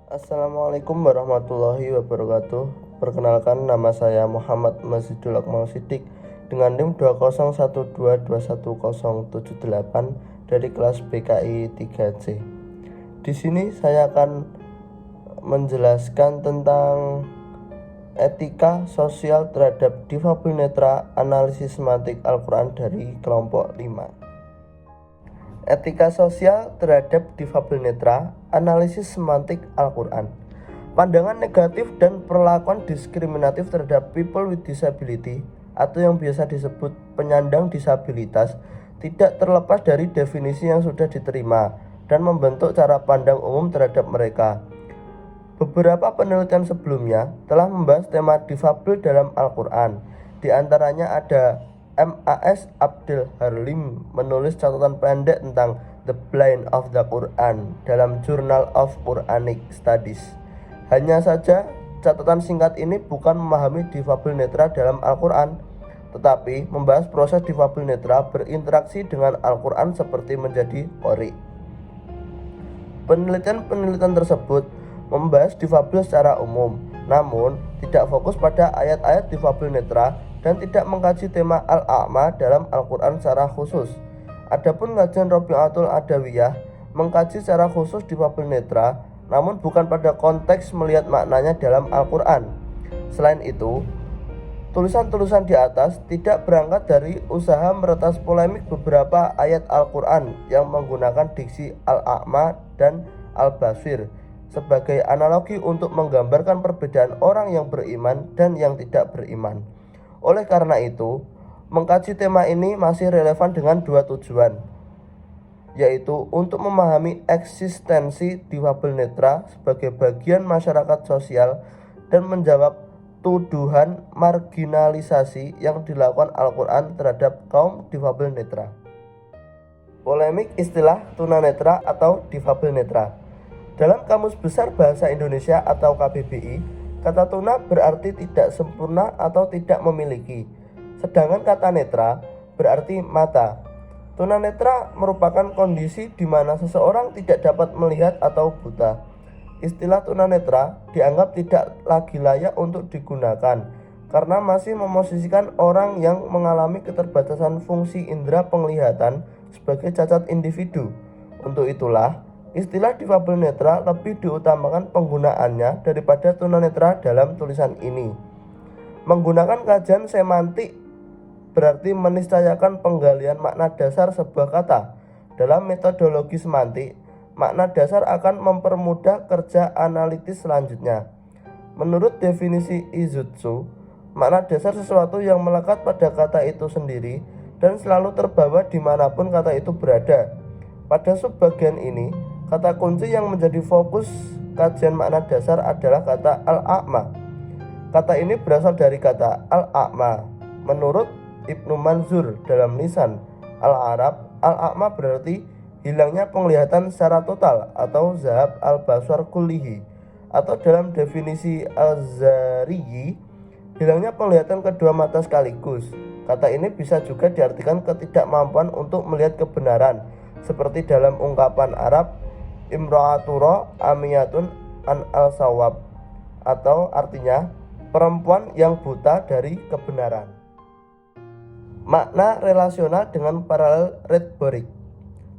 Assalamualaikum warahmatullahi wabarakatuh. Perkenalkan, nama saya Muhammad Masjidul Akmal Siddiq dengan NIM 201221178 dari kelas BKI 3C. Di sini saya akan menjelaskan tentang etika sosial terhadap difabel netra, analisis semantik Al-Quran dari kelompok 5. Etika sosial terhadap difabel netra, analisis semantik Al-Quran. Pandangan negatif dan perlakuan diskriminatif terhadap people with disability atau yang biasa disebut penyandang disabilitas tidak terlepas dari definisi yang sudah diterima dan membentuk cara pandang umum terhadap mereka. Beberapa penelitian sebelumnya telah membahas tema difabel dalam Al-Quran. Di antaranya ada M.A.S. Abdul Harlim menulis catatan pendek tentang The Blind of the Quran dalam Journal of Quranic Studies. Hanya saja, catatan singkat ini bukan memahami difabel netra dalam Al-Quran, tetapi membahas proses difabel netra berinteraksi dengan Al-Quran seperti menjadi qori. Penelitian-penelitian tersebut membahas difabel secara umum, namun tidak fokus pada ayat-ayat difabel netra dan tidak mengkaji tema Al-A'ma dalam Al-Quran secara khusus. Adapun kajian Rabi'atul Adawiyah mengkaji secara khusus difabel netra, namun bukan pada konteks melihat maknanya dalam Al-Quran. Selain itu, tulisan-tulisan di atas tidak berangkat dari usaha meretas polemik beberapa ayat Al-Quran yang menggunakan diksi Al-A'ma dan Al-Basir sebagai analogi untuk menggambarkan perbedaan orang yang beriman dan yang tidak beriman. Oleh karena itu, mengkaji tema ini masih relevan dengan dua tujuan, yaitu untuk memahami eksistensi difabel netra sebagai bagian masyarakat sosial dan menjawab tuduhan marginalisasi yang dilakukan Al-Quran terhadap kaum difabel netra. Polemik istilah tunanetra atau difabel netra. Dalam Kamus Besar Bahasa Indonesia atau KBBI, kata tuna berarti tidak sempurna atau tidak memiliki, sedangkan kata netra berarti mata. Tunanetra merupakan kondisi di mana seseorang tidak dapat melihat atau buta. Istilah tunanetra dianggap tidak lagi layak untuk digunakan karena masih memosisikan orang yang mengalami keterbatasan fungsi indera penglihatan sebagai cacat individu. Untuk itulah, istilah difabel netra lebih diutamakan penggunaannya daripada tunanetra dalam tulisan ini. Menggunakan kajian semantik berarti meniscayakan penggalian makna dasar sebuah kata. Dalam metodologi semantik, makna dasar akan mempermudah kerja analitis selanjutnya. Menurut definisi Izutsu, makna dasar sesuatu yang melekat pada kata itu sendiri dan selalu terbawa dimanapun kata itu berada. Pada subbagian ini, kata kunci yang menjadi fokus kajian makna dasar adalah kata Al-A'ma. Kata ini berasal dari kata Al-A'ma. Menurut Ibnu Manzur dalam Lisan Al-Arab, Al-A'ma berarti hilangnya penglihatan secara total atau zahab al-baswar kullihi, atau dalam definisi Al-Zariyi, hilangnya penglihatan kedua mata sekaligus. Kata ini bisa juga diartikan ketidakmampuan untuk melihat kebenaran, seperti dalam ungkapan Arab imra'atura amiyatun an al-sawab, atau artinya perempuan yang buta dari kebenaran. Makna relasional dengan paralel retorik.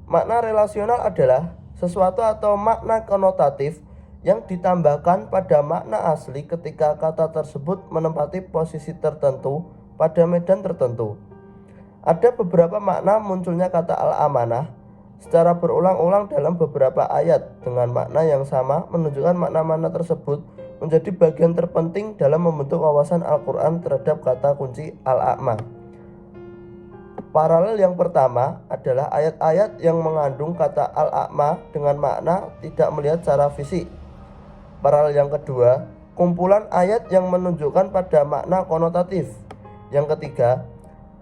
Makna relasional adalah sesuatu atau makna konotatif yang ditambahkan pada makna asli ketika kata tersebut menempati posisi tertentu pada medan tertentu. Ada beberapa makna munculnya kata al-amanah secara berulang-ulang dalam beberapa ayat dengan makna yang sama, menunjukkan makna-makna tersebut menjadi bagian terpenting dalam membentuk wawasan Al-Quran terhadap kata kunci Al-A'ma. Paralel yang pertama adalah ayat-ayat yang mengandung kata Al-A'ma dengan makna tidak melihat secara fisik. Paralel yang kedua, kumpulan ayat yang menunjukkan pada makna konotatif. Yang ketiga,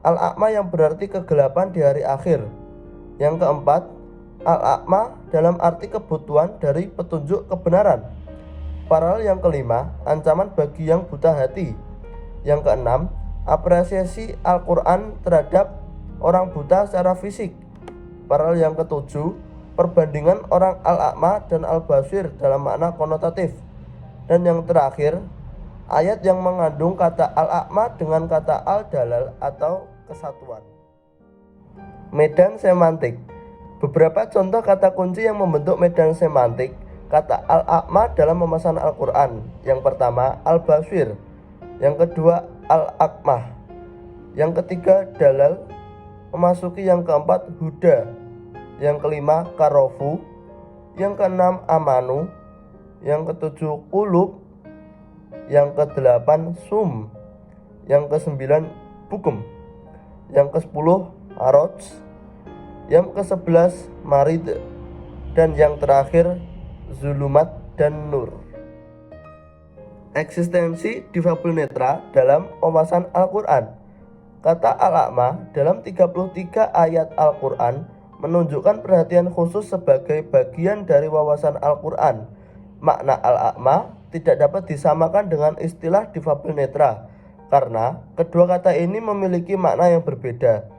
Al-A'ma yang berarti kegelapan di hari akhir. Yang keempat, Al-A'ma dalam arti kebutuhan dari petunjuk kebenaran. Paralel yang kelima, ancaman bagi yang buta hati. Yang keenam, apresiasi Al-Quran terhadap orang buta secara fisik. Paralel yang ketujuh, perbandingan orang al-a'ma dan al-basir dalam makna konotatif. Dan yang terakhir, ayat yang mengandung kata al-a'ma dengan kata al-dalal atau kesatuan. Medan semantik. Beberapa contoh kata kunci yang membentuk medan semantik kata al-a'ma dalam pemasaran Al-Quran. Yang pertama, al-basir. Yang kedua, al-a'mah. Yang ketiga, dalal. Memasuki yang keempat, huda. Yang kelima, karofu. Yang keenam, amanu. Yang ketujuh, kulub. Yang kedelapan, sum. Yang kesembilan, bukum. Yang kesepuluh, aroj. Yang kesebelas, marid. Dan yang terakhir, zulumat dan nur. Eksistensi difabel netra dalam pemasaran Al-Quran. Kata al-a'ma dalam 33 ayat Al-Quran menunjukkan perhatian khusus sebagai bagian dari wawasan Al-Quran. Makna al-a'ma tidak dapat disamakan dengan istilah difabel netra karena kedua kata ini memiliki makna yang berbeda.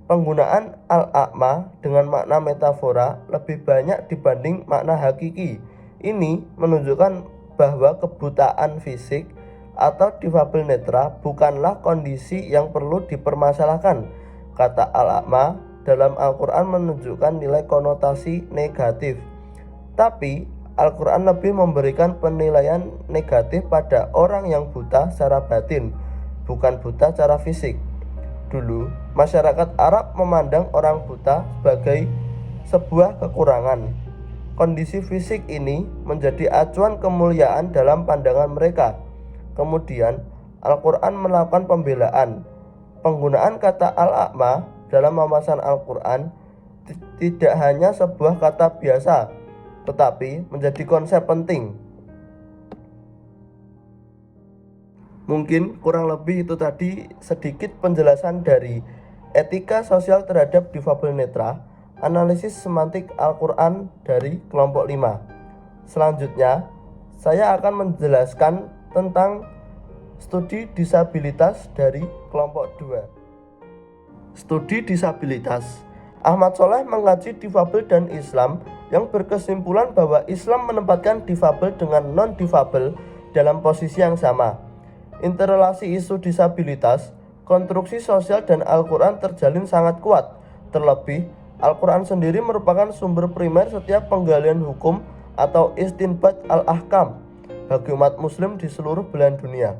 Penggunaan al-a'ma dengan makna metafora lebih banyak dibanding makna hakiki. Ini menunjukkan bahwa kebutaan fisik atau difabel netra bukanlah kondisi yang perlu dipermasalahkan. Kata al-a'ma dalam Al-Quran menunjukkan nilai konotasi negatif. Tapi Al-Quran lebih memberikan penilaian negatif pada orang yang buta secara batin, bukan buta secara fisik. Dulu, masyarakat Arab memandang orang buta sebagai sebuah kekurangan. Kondisi fisik ini menjadi acuan kemuliaan dalam pandangan mereka. Kemudian, Al-Quran melakukan pembelaan. Penggunaan kata al-a'ma dalam pemasaran Al-Quran tidak hanya sebuah kata biasa, tetapi menjadi konsep penting. Mungkin kurang lebih itu tadi sedikit penjelasan dari etika sosial terhadap difabel netra, analisis semantik Al-Quran dari kelompok 5. Selanjutnya, saya akan menjelaskan tentang studi disabilitas dari kelompok 2. Studi disabilitas. Ahmad Sholeh mengkaji difabel dan Islam yang berkesimpulan bahwa Islam menempatkan difabel dengan non-difabel dalam posisi yang sama. Interrelasi isu disabilitas, konstruksi sosial dan Al-Quran terjalin sangat kuat. Terlebih, Al-Quran sendiri merupakan sumber primer setiap penggalian hukum atau istinbat al-ahkam bagi umat muslim di seluruh belahan dunia.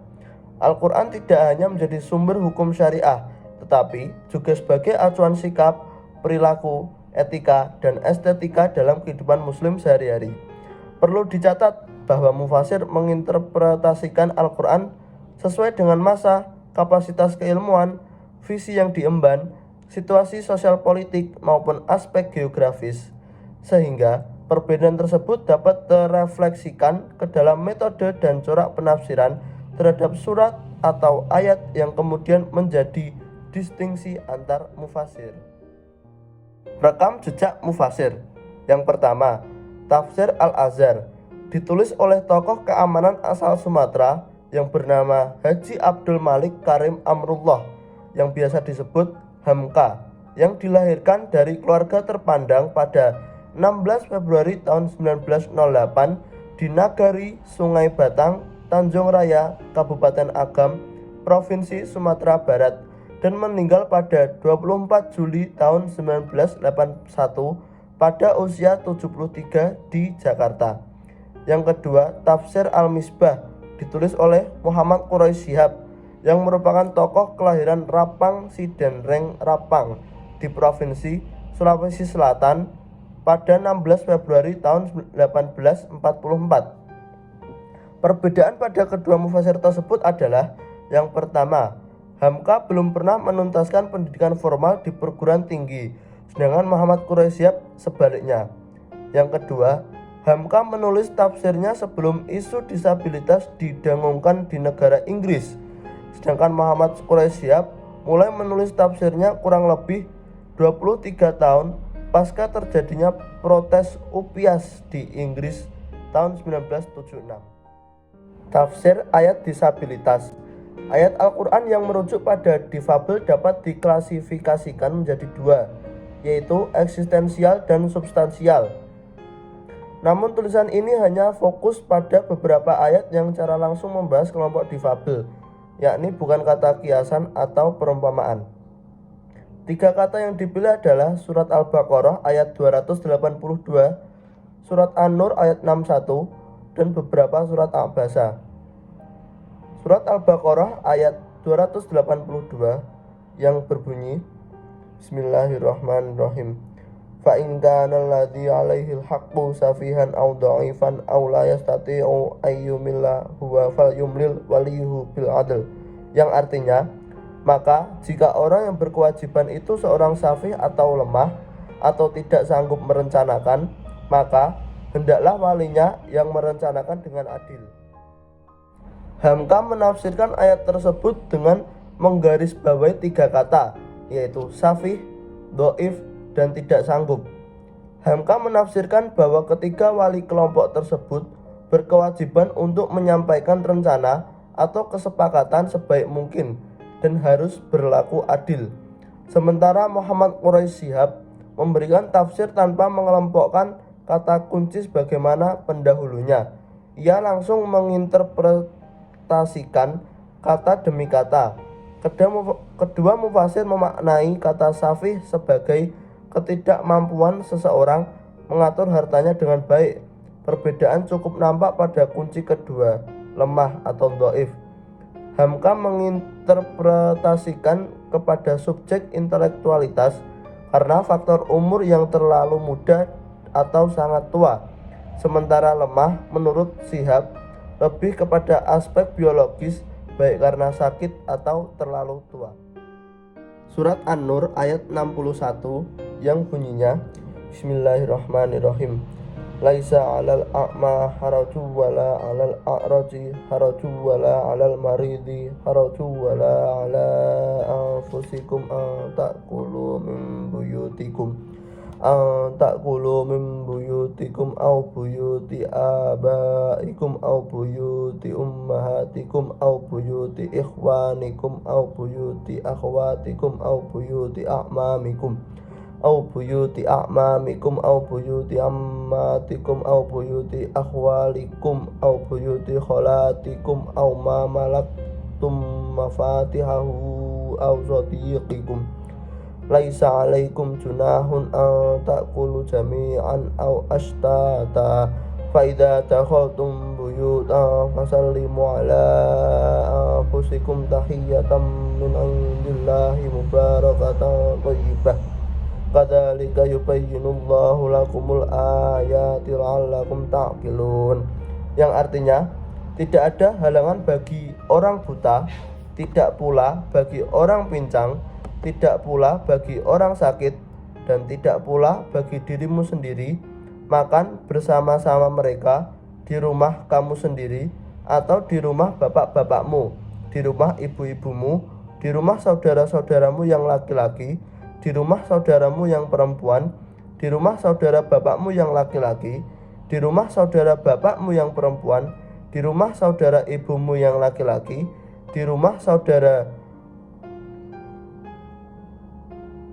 Al-Quran tidak hanya menjadi sumber hukum syariah, tetapi juga sebagai acuan sikap, perilaku, etika, dan estetika dalam kehidupan muslim sehari-hari. Perlu dicatat bahwa mufasir menginterpretasikan Al-Quran sesuai dengan masa, kapasitas keilmuan, visi yang diemban, situasi sosial politik maupun aspek geografis, sehingga perbedaan tersebut dapat terefleksikan ke dalam metode dan corak penafsiran terhadap surat atau ayat yang kemudian menjadi distingsi antar mufasir. Rekam jejak mufasir. Yang pertama, Tafsir Al-Azhar, ditulis oleh tokoh keamanan asal Sumatera yang bernama Haji Abdul Malik Karim Amrullah yang biasa disebut Hamka, yang dilahirkan dari keluarga terpandang pada 16 Februari tahun 1908 di Nagari Sungai Batang, Tanjung Raya, Kabupaten Agam, Provinsi Sumatera Barat, dan meninggal pada 24 Juli tahun 1981 pada usia 73 di Jakarta. Yang kedua, Tafsir Al-Misbah, ditulis oleh Muhammad Quraish Shihab yang merupakan tokoh kelahiran Rapang Sidenreng Rapang di Provinsi Sulawesi Selatan pada 16 Februari tahun 1844. Perbedaan pada kedua mufasir tersebut adalah: yang pertama, Hamka belum pernah menuntaskan pendidikan formal di perguruan tinggi, sedangkan Muhammad Quraish Shihab sebaliknya. Yang kedua, Hamka menulis tafsirnya sebelum isu disabilitas didengungkan di negara Inggris, sedangkan Muhammad Quraish Shihab mulai menulis tafsirnya kurang lebih 23 tahun pasca terjadinya protes UPIAS di Inggris tahun 1976. Tafsir ayat disabilitas. Ayat Al-Quran yang merujuk pada difabel dapat diklasifikasikan menjadi dua, yaitu eksistensial dan substansial. Namun tulisan ini hanya fokus pada beberapa ayat yang secara langsung membahas kelompok difabel, yakni bukan kata kiasan atau perumpamaan. 3 kata yang dipilih adalah surat Al-Baqarah ayat 282, surat An-Nur ayat 61, dan beberapa surat Abasa. Surat Al-Baqarah ayat 282 yang berbunyi, Bismillahirrahmanirrahim. Fa in kana alladhi 'alaihil haqqu safihan aw dha'ifan aw la yastati'u ayyumilla huwa falyumlil waliyuhu bil 'adl. Yang artinya, maka jika orang yang berkewajiban itu seorang safih atau lemah atau tidak sanggup merencanakan, maka hendaklah walinya yang merencanakan dengan adil. Hamka menafsirkan ayat tersebut dengan menggarisbawahi 3 kata, yaitu safih, dhaif, dan tidak sanggup. Hamka menafsirkan bahwa ketiga wali kelompok tersebut berkewajiban untuk menyampaikan rencana atau kesepakatan sebaik mungkin dan harus berlaku adil. Sementara Muhammad Quraisy Shihab memberikan tafsir tanpa mengelompokkan kata kunci sebagaimana pendahulunya. Ia langsung menginterpretasikan kata demi kata. Kedua mufasir memaknai kata safih sebagai ketidakmampuan seseorang mengatur hartanya dengan baik. Perbedaan cukup nampak pada kunci kedua, lemah atau dhaif. Hamka menginterpretasikan kepada subjek intelektualitas karena faktor umur yang terlalu muda atau sangat tua. Sementara lemah menurut Shihab lebih kepada aspek biologis, baik karena sakit atau terlalu tua. Surat An-Nur ayat 61 yang bunyinya, Bismillahirrahmanirrahim. Laisa 'alal a'ma haraju wala 'alal a'raji haraju wala 'alal maridi haraju wala 'ala anfusikum ta'kulu min buyutikum aw buyuti abaikum aw buyuti ummahatikum aw buyuti ikhwanikum aw buyuti akhwatikum aw buyuti a'mamikum aw buyuti a'mamikum aw buyuti ammatikum aw buyuti akhwalikum aw buyuti khalatikum aw ma malaktum mafatihahu aw sadiqikum. Laisa 'alaikum junahun an ta'kulu jami'an aw ashtata fa idza dakhaltum buyutan fasallimu 'ala anfusikum tahiyyatan min 'indillahi mubarakatan thayyibah. Kadzalika yubayyinullahu lakumul ayati la'allakum ta'qilun. Yang artinya, tidak ada halangan bagi orang buta, tidak pula bagi orang pincang, tidak pula bagi orang sakit, dan tidak pula bagi dirimu sendiri makan bersama-sama mereka di rumah kamu sendiri atau di rumah bapak-bapakmu, di rumah ibu-ibumu, di rumah saudara-saudaramu yang laki-laki, di rumah saudaramu yang perempuan, di rumah saudara bapakmu yang laki-laki, di rumah saudara bapakmu yang perempuan, di rumah saudara ibumu yang laki-laki, di rumah saudara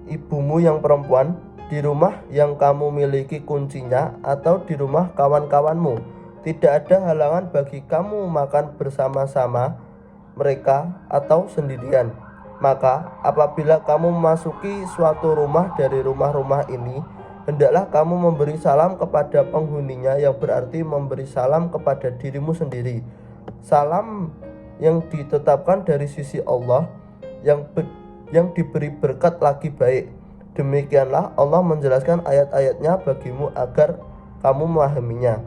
ibumu yang perempuan, di rumah yang kamu miliki kuncinya, atau di rumah kawan-kawanmu. Tidak ada halangan bagi kamu makan bersama-sama mereka atau sendirian. Maka apabila kamu memasuki suatu rumah dari rumah-rumah ini, hendaklah kamu memberi salam kepada penghuninya, yang berarti memberi salam kepada dirimu sendiri. Salam yang ditetapkan dari sisi Allah, yang diberi berkat lagi baik. Demikianlah Allah menjelaskan ayat-ayatnya bagimu agar kamu memahaminya.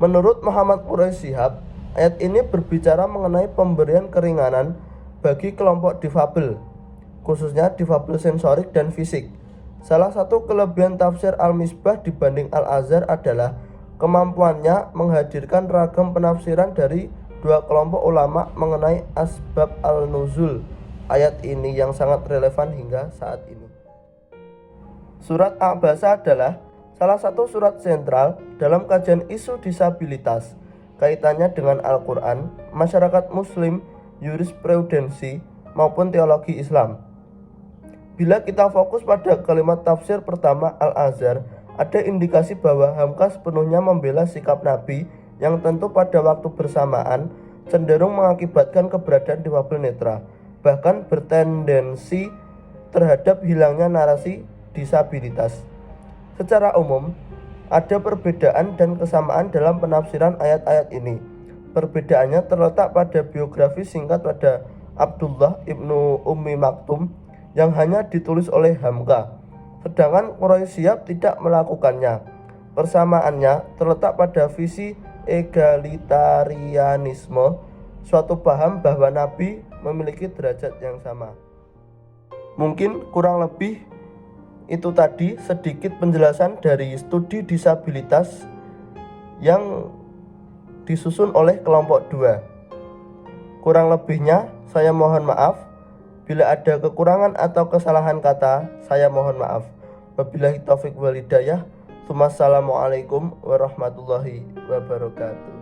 Menurut Muhammad Quraisy Shihab, ayat ini berbicara mengenai pemberian keringanan bagi kelompok difabel, khususnya difabel sensorik dan fisik. Salah satu kelebihan tafsir Al-Misbah dibanding Al-Azhar adalah kemampuannya menghadirkan ragam penafsiran dari dua kelompok ulama mengenai asbab al-nuzul ayat ini yang sangat relevan hingga saat ini. Surat Abasa adalah salah satu surat sentral dalam kajian isu disabilitas, kaitannya dengan Al-Quran, masyarakat muslim, jurisprudensi, maupun teologi Islam. Bila kita fokus pada kalimat tafsir pertama Al-Azhar, ada indikasi bahwa Hamka sepenuhnya membela sikap Nabi yang tentu pada waktu bersamaan cenderung mengakibatkan keberadaan difabel netra, bahkan bertendensi terhadap hilangnya narasi disabilitas. Secara umum, ada perbedaan dan kesamaan dalam penafsiran ayat-ayat ini. Perbedaannya terletak pada biografi singkat pada Abdullah ibnu Ummi Maktum yang hanya ditulis oleh Hamka, sedangkan Quraisyab tidak melakukannya. Persamaannya terletak pada visi egalitarianisme, suatu paham bahwa Nabi memiliki derajat yang sama. Mungkin kurang lebih itu tadi sedikit penjelasan dari studi disabilitas yang disusun oleh kelompok 2. Kurang lebihnya saya mohon maaf. Bila ada kekurangan atau kesalahan kata, saya mohon maaf. Wabillahi taufik wal hidayah. Wassalamualaikum warahmatullahi wabarakatuh.